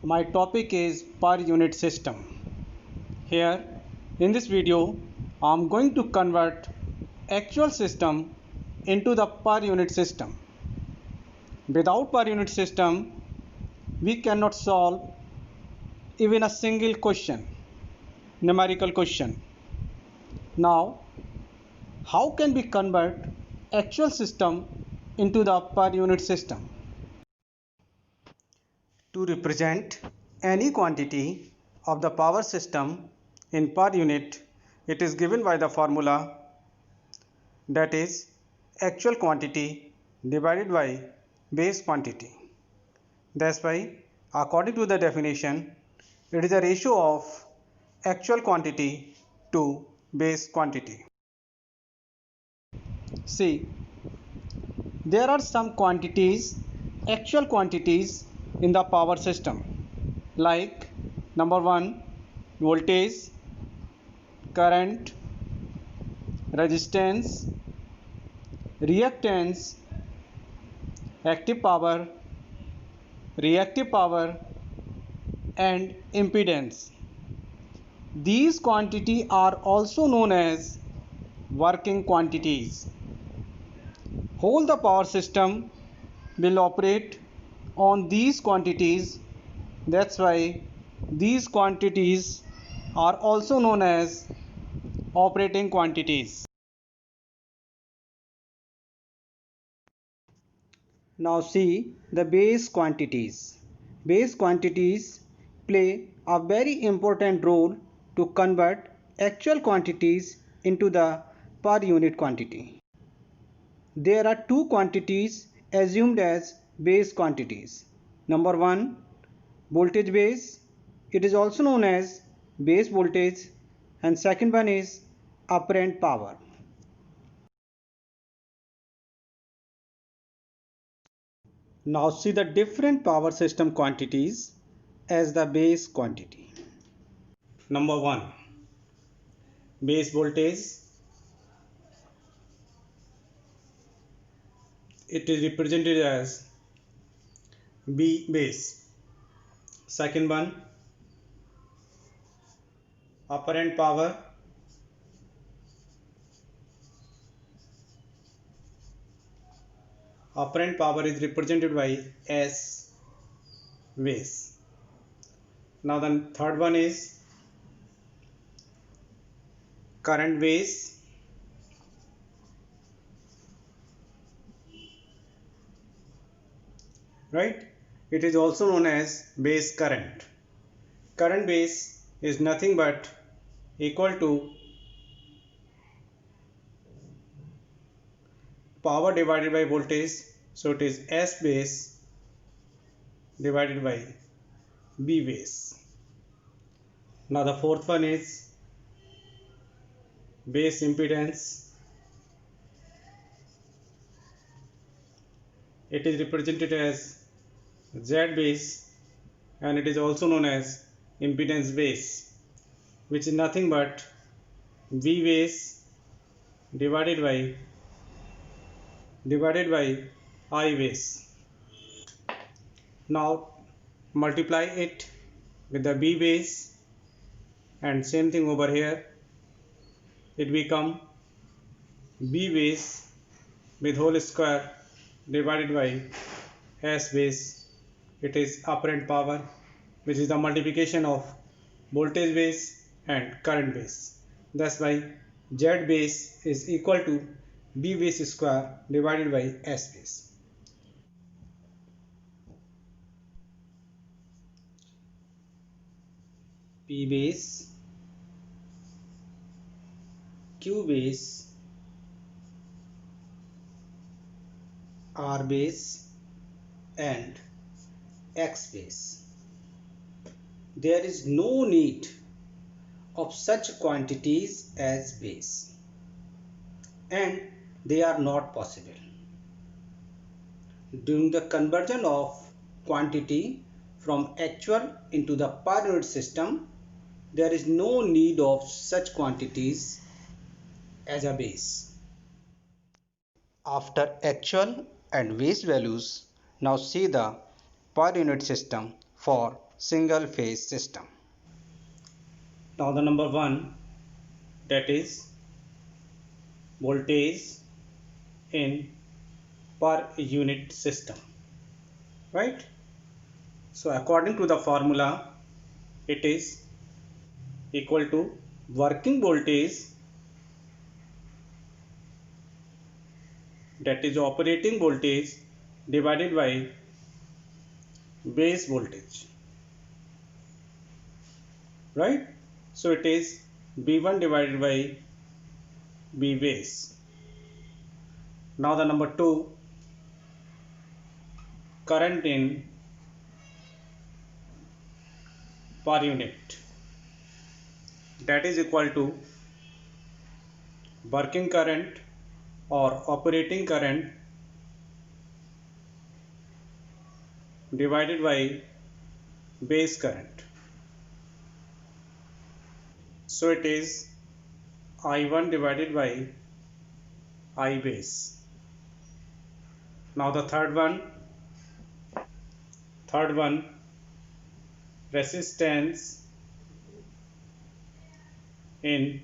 My topic is per unit system. Here in this video I am going to convert actual system into the per unit system. Without per unit system we cannot solve even a single question, numerical question. Now how can we convert actual system into the per unit system? To represent any quantity of the power system in per unit, it is given by the formula, that is actual quantity divided by base quantity. That's why according to the definition, it is a ratio of actual quantity to base quantity. See, there are some quantities, actual quantities in the power system, like number 1, voltage, current, resistance, reactance, active power, reactive power, and impedance. These quantities are also known as working quantities. Whole the power system will operate on these quantities. That's why these quantities are also known as operating quantities. Now see the base quantities. Base quantities play a very important role to convert actual quantities into the per unit quantity. There are two quantities assumed as base quantities. Number 1, voltage base. It is also known as base voltage, and second one is apparent power. Now see the different power system quantities as the base quantity. Number 1, base voltage. It is represented as B base. Second one, apparent power. Apparent power is represented by S base. Now the third one is current base. Right? It is also known as base current. Current base is nothing but equal to power divided by voltage. So it is S base divided by B base. Now the fourth one is base impedance. It is represented as Z base, and it is also known as impedance base, which is nothing but V base divided by I base. Now multiply it with the B base, and same thing over here. It become B base with whole square divided by S base. It is apparent power, which is the multiplication of voltage base and current base. That's why Z base is equal to B base square divided by S base. P base, Q base, R base, and X base. There is no need of such quantities as base, and they are not possible. During the conversion of quantity from actual into the per unit system, there is no need of such quantities as a base. After actual and base values, now see the per unit system for single phase system. Now the number 1, that is voltage in per unit system, right? So according to the formula, it is equal to working voltage, that is operating voltage, divided by base voltage, right? So it is B1 divided by B base. Now the number 2, current in per unit, that is equal to working current or operating current divided by base current. So it is I1 divided by I base. Now the third one, resistance in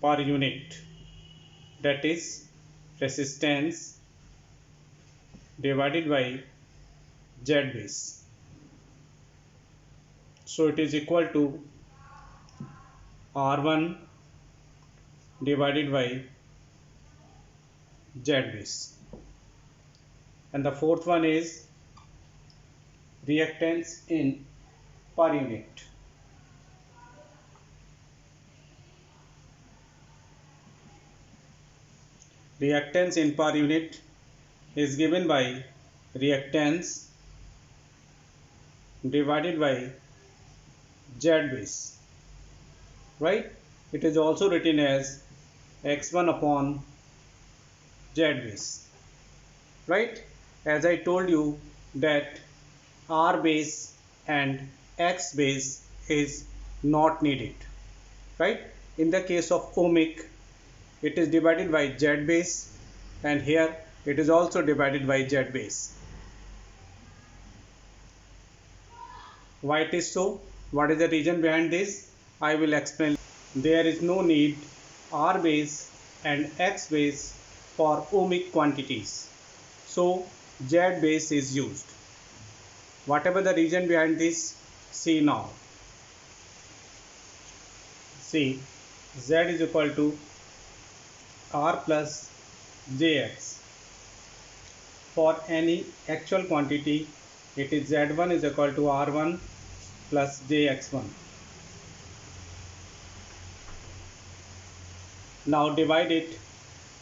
per unit, that is resistance divided by Z base. So it is equal to R1 divided by Z base. And the fourth one is reactance in per unit. Reactance in per unit is given by reactance divided by Z base, right? It is also written as X1 upon Z base, right? As I told you that R base and X base is not needed, right? In the case of ohmic, it is divided by Z base, and here it is also divided by Z base. Why it is so? What is the reason behind this? I will explain. There is no need R base and X base for ohmic quantities, so Z base is used. Whatever the reason behind this, see now. See, Z is equal to R plus Jx. For any actual quantity, it is Z1 is equal to R1 plus Jx1. Now divide it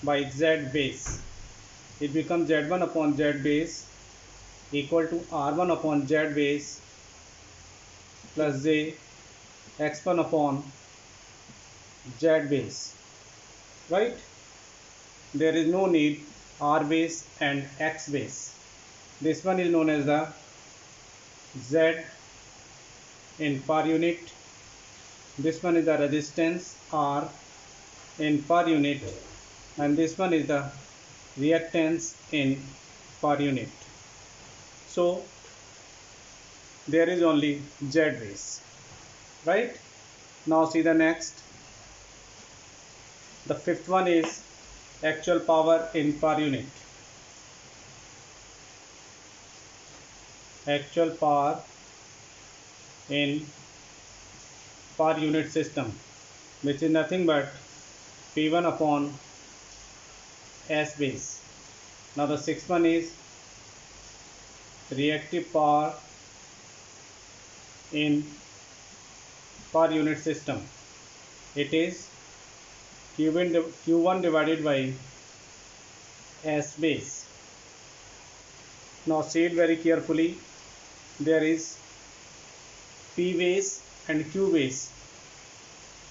by Z base. It becomes Z1 upon Z base equal to R1 upon Z base plus J X1 upon Z base, right? There is no need R base and X base. This one is known as the Z in per unit. This one is the resistance R in per unit, and this one is the reactance in per unit. So there is only Z base, right? Now see the next. The fifth one is actual power in per unit. Actual power in per unit system, which is nothing but P1 upon S base. Now the sixth one is reactive power in per unit system. It is Q1 divided by S base. Now see it very carefully. There is P base and Q base.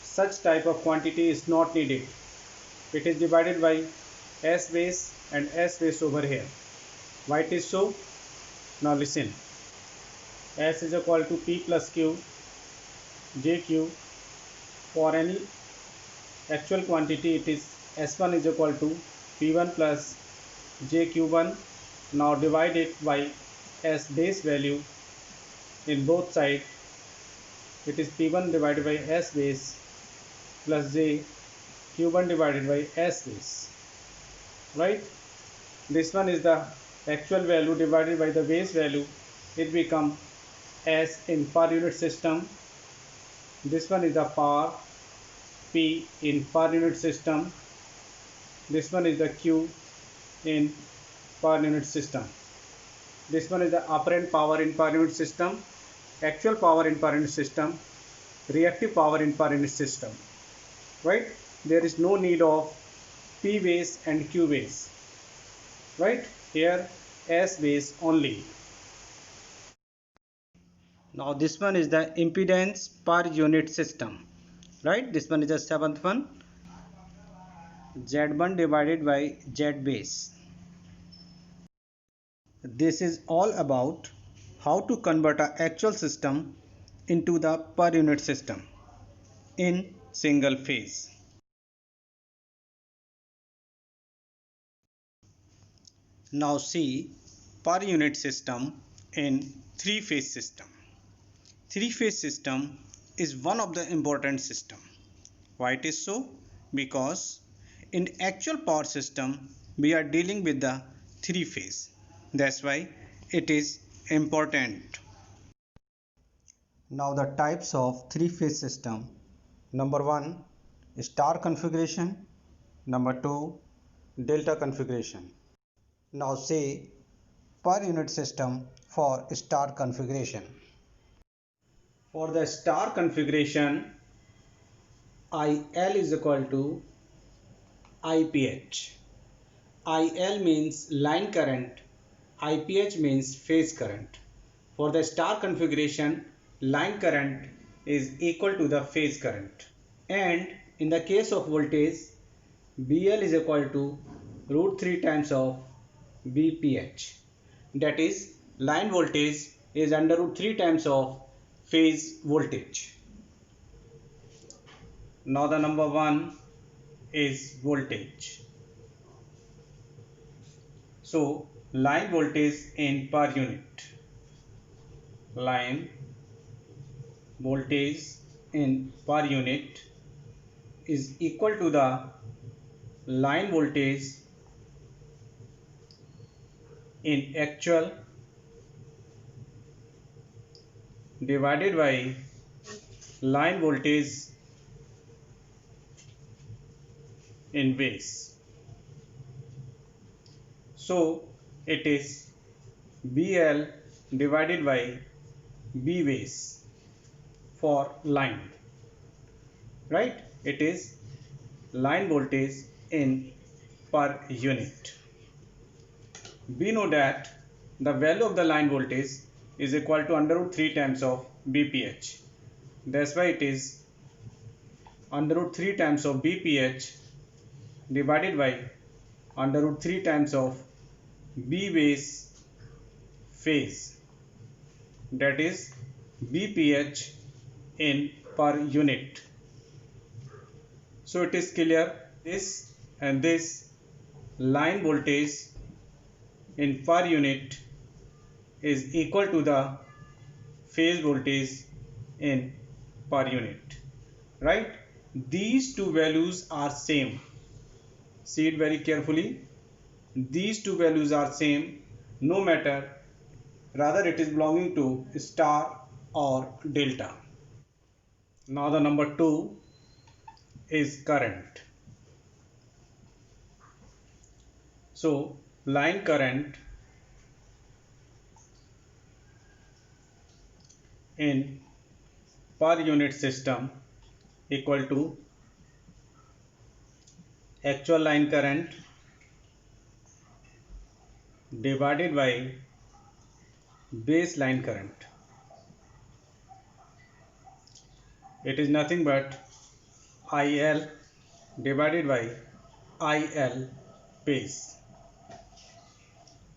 Such type of quantity is not needed. It is divided by S base and S base over here. Why it is so? Now listen. S is equal to P plus Q, JQ. For any actual quantity, it is S1 is equal to P1 plus JQ1. Now divide it by S base value in both sides. it is P1 divided by S base plus J Q1 divided by S base, right? This one is the actual value divided by the base value. It become S in per unit system. This one is the power P in per unit system. This one is the Q in per unit system. This one is the apparent power in per unit system, actual power in per unit system, reactive power in per unit system, right? There is no need of P base and Q base, right? Here S base only. Now this one is the impedance per unit system, right? This one is the seventh one, Z1 divided by Z base. This is all about how to convert an actual system into the per unit system in single phase. Now see per unit system in three-phase system. Three-phase system is one of the important system. Why it is so? Because in actual power system we are dealing with the three phase. That's why it is important. Now the types of three-phase system. Number 1, star configuration. Number 2, delta configuration. Now say per unit system for star configuration. For the star configuration, IL is equal to IPH. IL means line current, IPH means phase current. For the star configuration, line current is equal to the phase current. And in the case of voltage, BL is equal to root 3 times of BPH. That is, line voltage is under root 3 times of phase voltage. Now the number 1 is voltage. So line voltage in per unit. Line voltage in per unit is equal to the line voltage in actual divided by line voltage in base. So it is BL divided by B base for line, right? It is line voltage in per unit. We know that the value of the line voltage is equal to under root 3 times of BPH. That's why it is under root 3 times of BPH divided by under root 3 times of B base phase, that is BPH in per unit. So it is clear, this and this line voltage in per unit is equal to the phase voltage in per unit, right? These two values are same. See it very carefully. These two values are same, no matter rather it is belonging to star or delta. Now the number 2 is current. So line current in per unit system equal to actual line current divided by base line current. It is nothing but IL divided by IL base.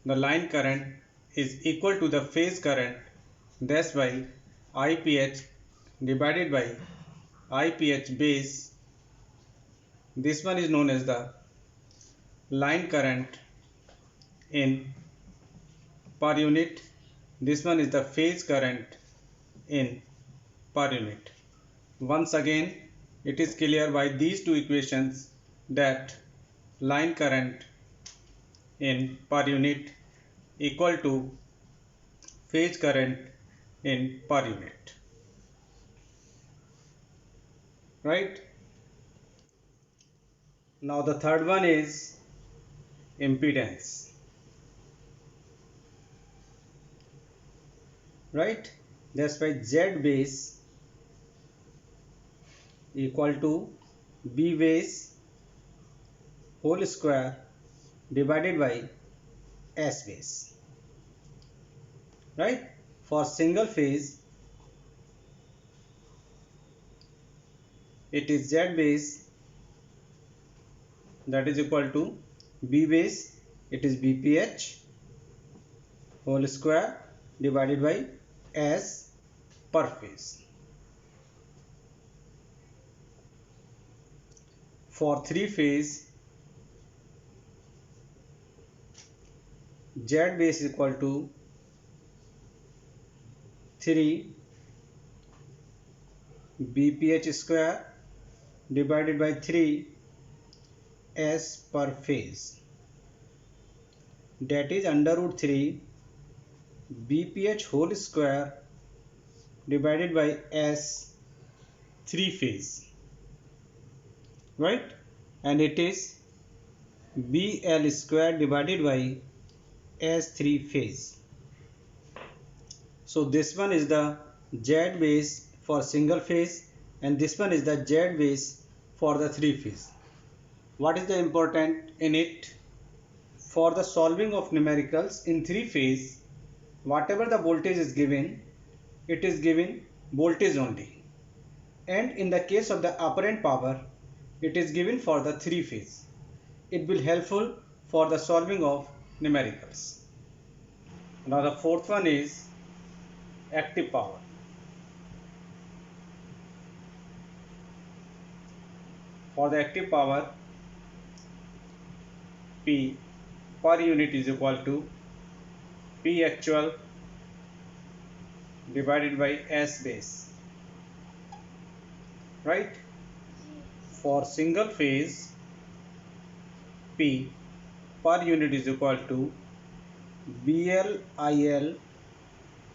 The line current is equal to the phase current. That's why IPH divided by IPH base. This one is known as the line current in per unit. This one is the phase current in per unit. Once again, it is clear by these two equations that line current in per unit equal to phase current in per unit. Right? Now the third one is impedance. Right? That's why Z base equal to B base whole square divided by S base. Right? For single phase, it is Z base, that is equal to B base, it is BPH whole square divided by S per phase. For three phase, Z base is equal to 3 BPH square divided by 3 S per phase, that is under root 3 BPH whole square divided by S 3 phase, right? And it is BL square divided by S 3 phase. So this one is the Z base for single phase and this one is the Z base for the three phase. What is the important in it? For the solving of numericals in three phase, whatever the voltage is given, it is given voltage only. And in the case of the apparent power, it is given for the three phase. It will helpful for the solving of numericals. Now the fourth one is active power. For the active power, P per unit is equal to P actual divided by S base, right? For single phase, P per unit is equal to BL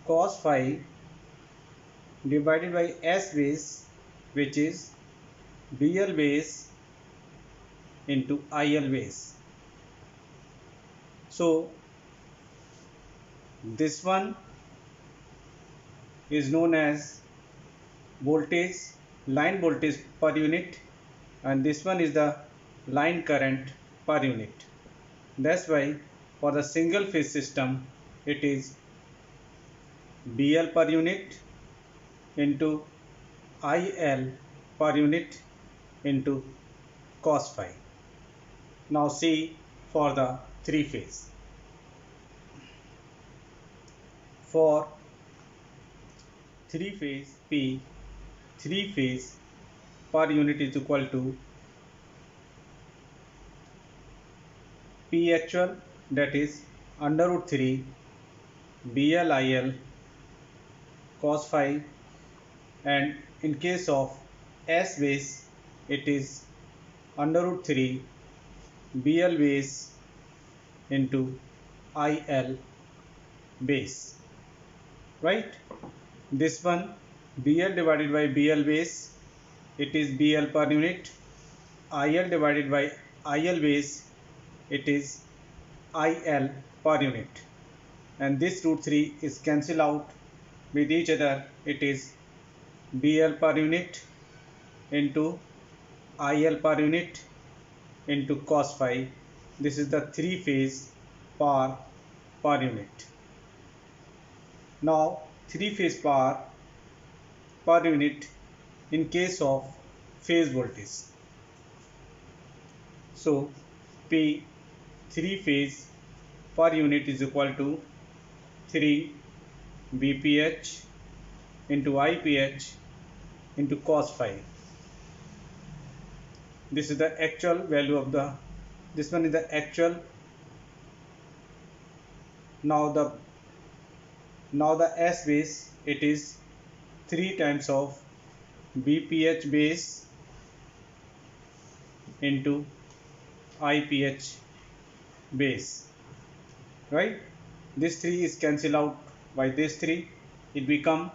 cos phi divided by S base, which is BL base into IL base. So this one is known as voltage, line voltage per unit, and this one is the line current per unit. That's why for the single phase system it is BL per unit into IL per unit into cos phi. Now see for the three phase. For three phase P, three phase per unit is equal to P actual, that is under root 3 BLIL cos phi, and in case of S base it is under root 3 BL base into IL base, right? This one BL divided by BL base, it is BL per unit. IL divided by IL base, it is IL per unit. And this root 3 is cancelled out with each other. It is BL per unit into IL per unit into cos phi. This is the three phase power per unit. Now three phase power per unit in case of phase voltage. So P three phase per unit is equal to 3 BPH into IPH into cos phi. This is the actual value of the, this one is the actual. Now the S base, it is 3 times of BPH base into IPH base, right? This 3 is cancelled out by this 3. It become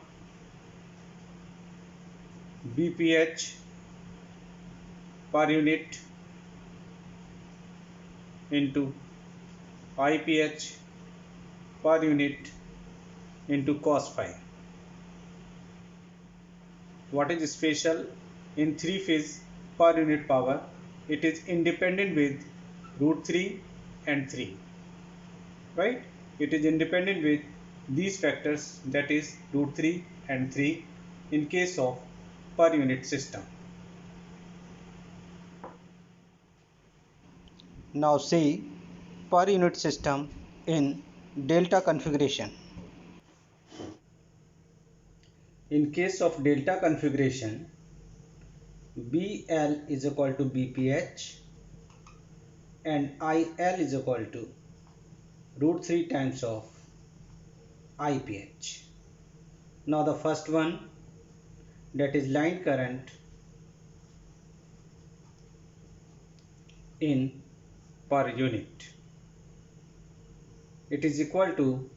BPH per unit into IPH per unit into cos phi. What is special in 3-phase per unit power? It is independent with root 3 and 3, right? It is independent with these factors, that is root 3 and 3 in case of per unit system. Now see per unit system in delta configuration. In case of delta configuration, BL is equal to BPH and IL is equal to root 3 times of IPH. Now the first one, that is line current in per unit. It is equal to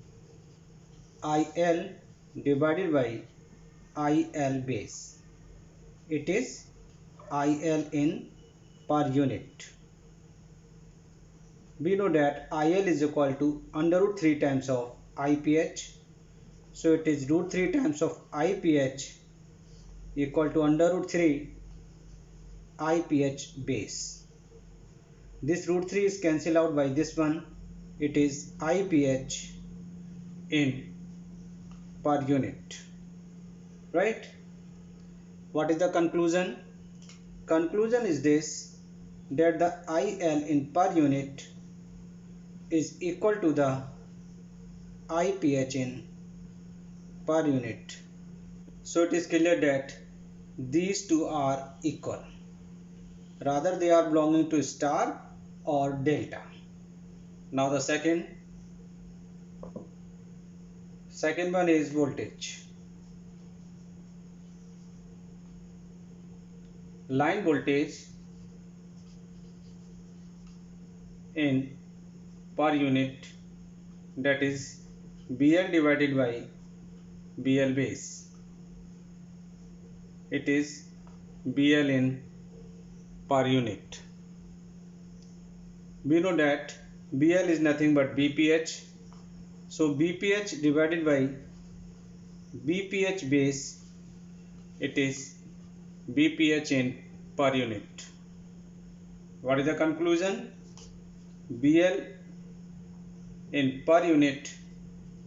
IL divided by IL base. It is IL in per unit. We know that IL is equal to under root 3 times of IPH. So it is root 3 times of IPH equal to under root 3 IPH base. This root 3 is cancelled out by this one. It is IPH in per unit, right? What is the conclusion? Conclusion is this, that the IL in per unit is equal to the IPH in per unit. So it is clear that these two are equal. Rather they are belonging to star or delta. Now the second one is voltage. Line voltage in per unit, that is BL divided by BL base. It is BL in per unit. We know that BL is nothing but BPH. So BPH divided by BPH base, it is BPH in per unit. What is the conclusion? BL in per unit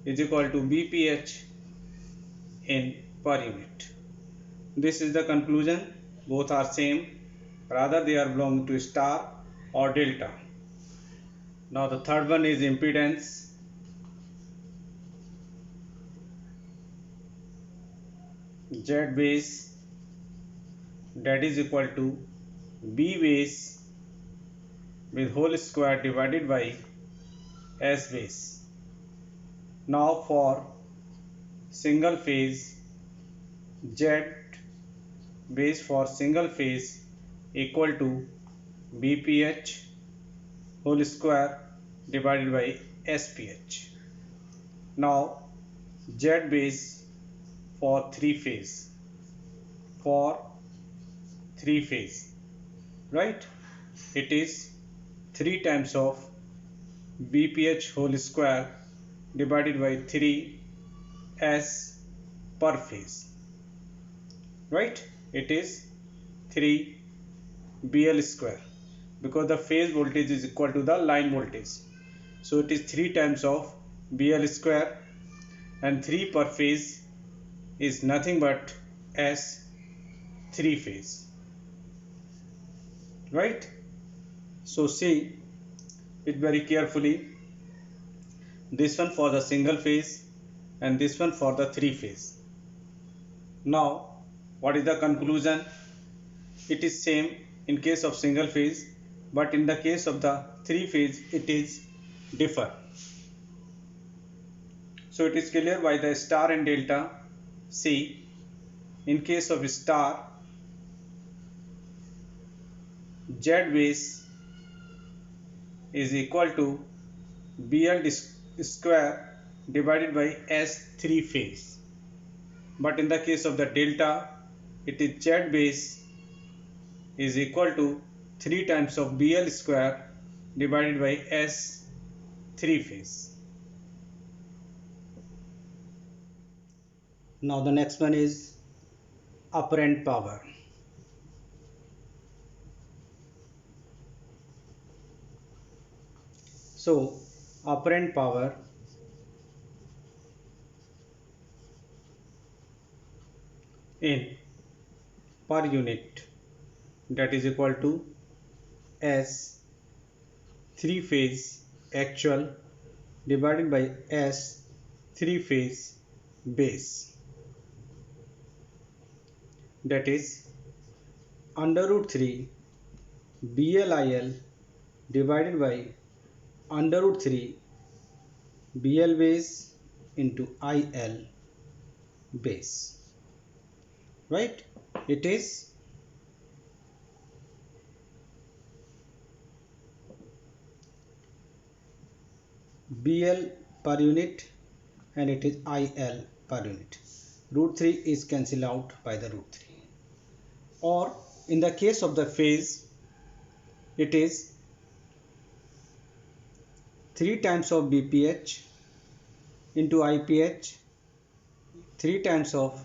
is equal to BPH in per unit. This is the conclusion. Both are same. Rather they are belonging to star or delta. Now the third one is impedance. Z base, that is equal to B base with whole square divided by S base. Now for single phase, Z base for single phase equal to BPH whole square divided by SPH. Now Z base for three phase, right? It is 3 times of BPH whole square divided by 3 S per phase, right? It is 3 BL square because the phase voltage is equal to the line voltage. So it is 3 times of BL square, and 3 per phase is nothing but S 3 phase, right? So see it very carefully. This one for the single phase and this one for the 3 phase. Now what is the conclusion? It is same in case of single phase, but in the case of the 3 phase it is differ. So it is clear by the star and delta. See In case of star, Z base is equal to BL square divided by S 3 phase. But in the case of the delta, it is Z base is equal to 3 times of BL square divided by S 3 phase. Now the next one is apparent power. So apparent power in per unit, that is equal to S 3 phase actual divided by S 3 phase base, that is under root 3 BLIL divided by under root 3 BL base into IL base, right? It is BL per unit and it is IL per unit. Root 3 is cancelled out by the root 3. Or in the case of the phase, it is 3 times of BPH into IPH, 3 times of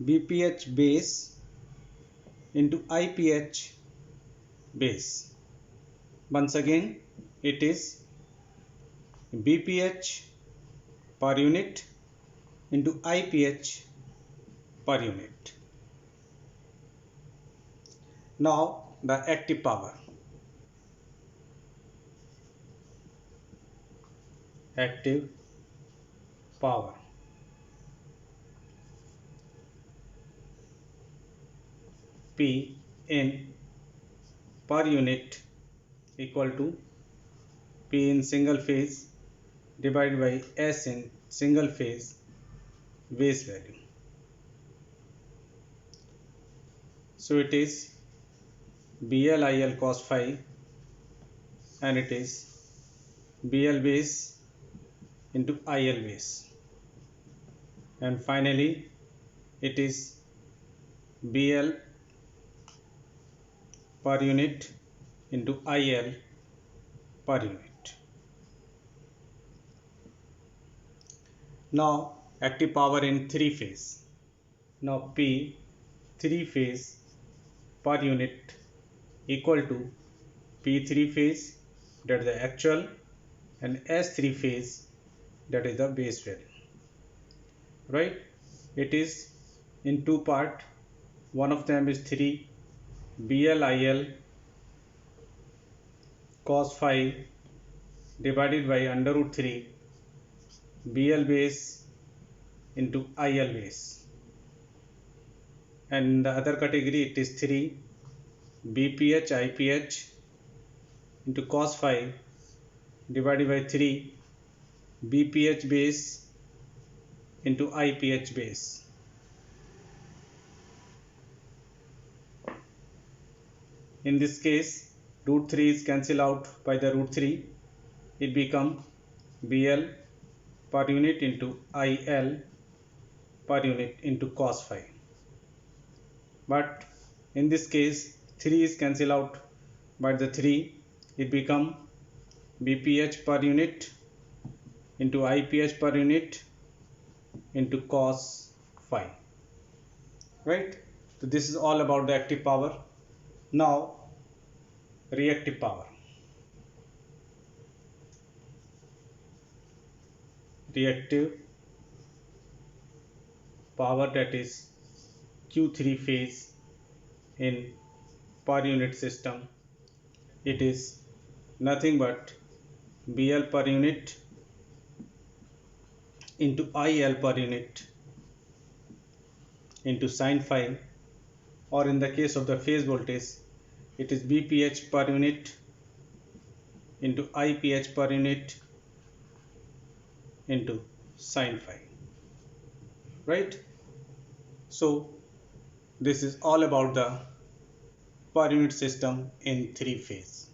BPH base into IPH base. Once again, it is BPH per unit into IPH per unit. Now the active power. Active power. P in per unit equal to P in single phase divided by S in single phase base value. So it is BLIL cos phi and it is BL base into IL base, and finally it is BL per unit into IL per unit. Now active power in 3 phase. Now P 3 phase per unit equal to P 3 phase, that is the actual, and S 3 phase, that is the base value, right? It is in two part. One of them is 3 BLIL cos phi divided by under root 3 BL base into IL base, and in the other category it is 3 BPH IPH into cos phi divided by 3 BPH base into IPH base. In this case, root 3 is cancelled out by the root 3. It becomes BL per unit into IL per unit into cos phi. But in this case, 3 is cancelled out by the 3. It becomes BPH per unit into IPH per unit into cos phi, right? So this is all about the active power. Now reactive power. Reactive power, that is Q3 phase in per unit system. It is nothing but BL per unit into IL per unit into sin phi, or in the case of the phase voltage, it is BPH per unit into IPH per unit into sin phi, right? So This is all about the per unit system in 3 phase.